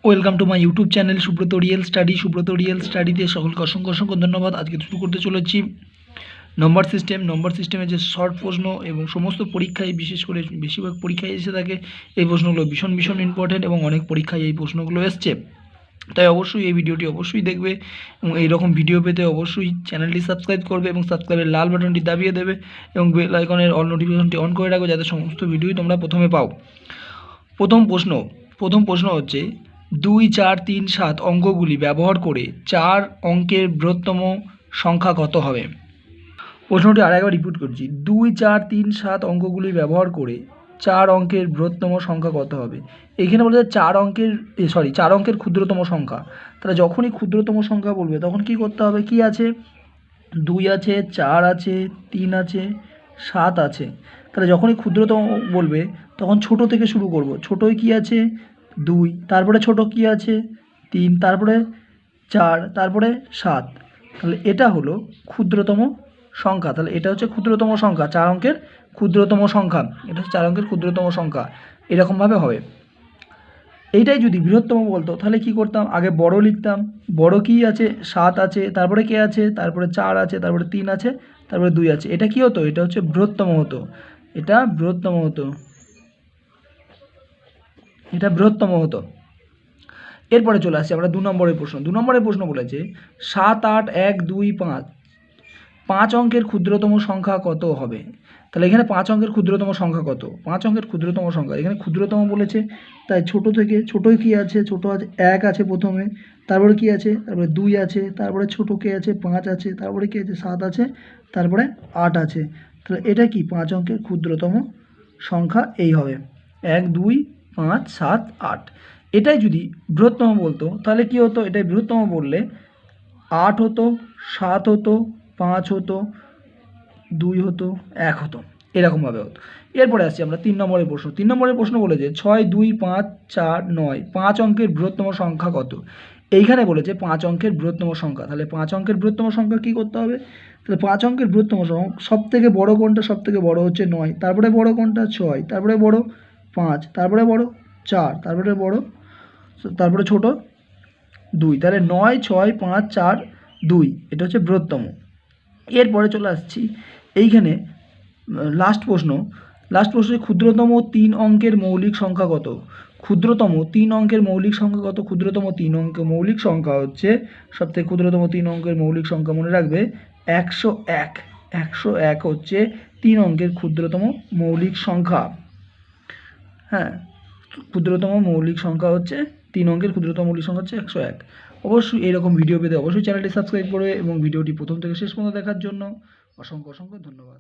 Welcome to my YouTube channel Subrata real study. Subrata real স্টাডিতে সকলকে অসংখ্য অসংখ্য ধন্যবাদ। আজকে শুরু করতে চলেছি নম্বর সিস্টেমে যে শর্ট প্রশ্ন এবং সমস্ত পরীক্ষায়, বিশেষ করে বেশিরভাগ পরীক্ষায় এসে থাকে এই প্রশ্নগুলো ভীষণ ইম্পর্টেন্ট এবং অনেক পরীক্ষায় এই প্রশ্নগুলো এসছে। তাই অবশ্যই এই ভিডিওটি অবশ্যই দেখবে এবং এইরকম ভিডিও পেতে অবশ্যই চ্যানেলটি সাবস্ক্রাইব করবে এবং সাবস্ক্রাইবের লাল বাটনটি দাবিয়ে দেবে এবং বেল আইকনের অল নোটিফিকেশনটি অন করে রাখবে যাতে সমস্ত ভিডিওই তোমরা প্রথমে পাও। প্রথম প্রশ্ন হচ্ছে 2, 4, 3, 7 অঙ্কগুলি ব্যবহার করে 4 অঙ্কের বৃহত্তম সংখ্যা কত হবে? প্রশ্নটি আরেকবার রিপিট করছি, 2, 4, 3, 7 অঙ্কগুলি ব্যবহার করে 4 অঙ্কের বৃহত্তম সংখ্যা কত হবে? এইখানে বলতে 4 অঙ্কের ক্ষুদ্রতম সংখ্যা। তাহলে যখনই ক্ষুদ্রতম সংখ্যা বলবে তখন কি করতে হবে? কি আছে? 2 আছে, 4 আছে, 3 আছে, 7 আছে। তাহলে যখনই ক্ষুদ্রতম বলবে তখন ছোট থেকে শুরু করব। ছোটোয় কি আছে? 2, তারপরে ছোট কি আছে? 3, তারপরে 4, তারপরে 7। তাহলে এটা হলো ক্ষুদ্রতম সংখ্যা। তাহলে এটা হচ্ছে ক্ষুদ্রতম সংখ্যা, 4 অঙ্কের ক্ষুদ্রতম সংখ্যা। এটা হচ্ছে 4 অঙ্কের ক্ষুদ্রতম সংখ্যা, এরকমভাবে হবে। এইটাই যদি বৃহত্তম বলতো তাহলে কি করতাম? আগে বড় লিখতাম। বড় কি আছে? 7 আছে, তারপরে কে আছে? তারপরে 4 আছে, তারপরে 3 আছে, তারপরে 2 আছে। এটা কি হতো? এটা হচ্ছে বৃহত্তম হতো। এটা বৃহত্তম হতো। এরপরে চলে আসছি আমরা 2 নম্বরের প্রশ্ন। 2 নম্বরের প্রশ্ন বলেছে 7, 8, 1, 2, 5 5 অঙ্কের ক্ষুদ্রতম সংখ্যা কত হবে? তাহলে এখানে 5 অঙ্কের ক্ষুদ্রতম সংখ্যা কত? 5 অঙ্কের ক্ষুদ্রতম সংখ্যা, এখানে ক্ষুদ্রতম বলেছে তাই ছোট থেকে, ছোটোয় কি আছে? ছোট আছে 1 আছে প্রথমে, তারপরে কি আছে? তারপরে 2 আছে, তারপরে ছোট কে আছে? 5 আছে, তারপরে কি আছে? 7 আছে, তারপরে 8 আছে। তাহলে এটা কি 5 অঙ্কের ক্ষুদ্রতম সংখ্যা এই হবে 1, 2, 5, 7, 8। এটাই যদি বৃহত্তম বলতো তাহলে কি হতো? এটাই বৃহত্তম বললে 8 হতো, 7 হতো, 5 হতো, 2 হতো, 1 হতো, এরকমভাবে হতো। এরপরে আসছি আমরা 3 নম্বরের প্রশ্ন। 3 নম্বরের প্রশ্ন বলেছে 6, 2, 5, 4, 9 5 অঙ্কের বৃহত্তম সংখ্যা কত? এইখানে বলেছে 5 অঙ্কের বৃহত্তম সংখ্যা। তাহলে 5 অঙ্কের বৃহত্তম সংখ্যা কী করতে হবে? তাহলে 5 অঙ্কের বৃহত্তম সংখ্যা সবথেকে বড় কোনটা? সবথেকে বড় হচ্ছে 9, তারপরে বড় কোনটা? 6, তারপরে বড় 5, তারপরে বড় 4, তারপরে ছোট 2। তাহলে 9, 6, 5, 4, 2 এটা হচ্ছে বৃহত্তম। এরপরে চলে আসছি এইখানে লাস্ট প্রশ্নে ক্ষুদ্রতম 3 অঙ্কের মৌলিক সংখ্যা কত? ক্ষুদ্রতম 3 অঙ্কের মৌলিক সংখ্যা কত? ক্ষুদ্রতম 3 অঙ্কের মৌলিক সংখ্যা হচ্ছে, সবথেকে ক্ষুদ্রতম 3 অঙ্কের মৌলিক সংখ্যা মনে রাখবে 101। 101 হচ্ছে 3 অঙ্কের ক্ষুদ্রতম মৌলিক সংখ্যা। হ্যাঁ, ক্ষুদ্রতম মৌলিক সংখ্যা হচ্ছে 3 অঙ্কের ক্ষুদ্রতম মৌলিক সংখ্যা হচ্ছে 101। অবশ্যই এরকম ভিডিও পেতে অবশ্যই চ্যানেলটি সাবস্ক্রাইব করবে এবং ভিডিওটি প্রথম থেকে শেষ পর্যন্ত দেখার জন্য অসংখ্য ধন্যবাদ।